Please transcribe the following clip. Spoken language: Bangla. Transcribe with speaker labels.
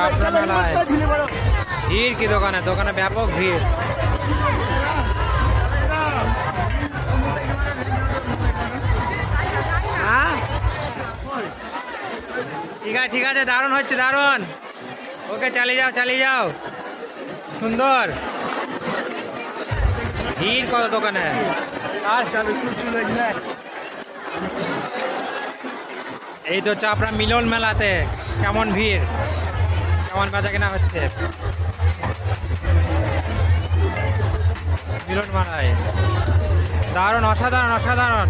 Speaker 1: চাপড়া মেলায় ভিড় কি দোকানে দোকানে ব্যাপক ভিড়। ঠিক আছে দারুণ হচ্ছে দারুণ। ওকে চালিয়ে যাও সুন্দর। ভিড় কত দোকানে। এই তো চাপড়া মিলন মেলাতে কেমন ভিড় কেমন বেচা কেনা হচ্ছে মিলন মেলায়। দারুণ অসাধারণ অসাধারণ।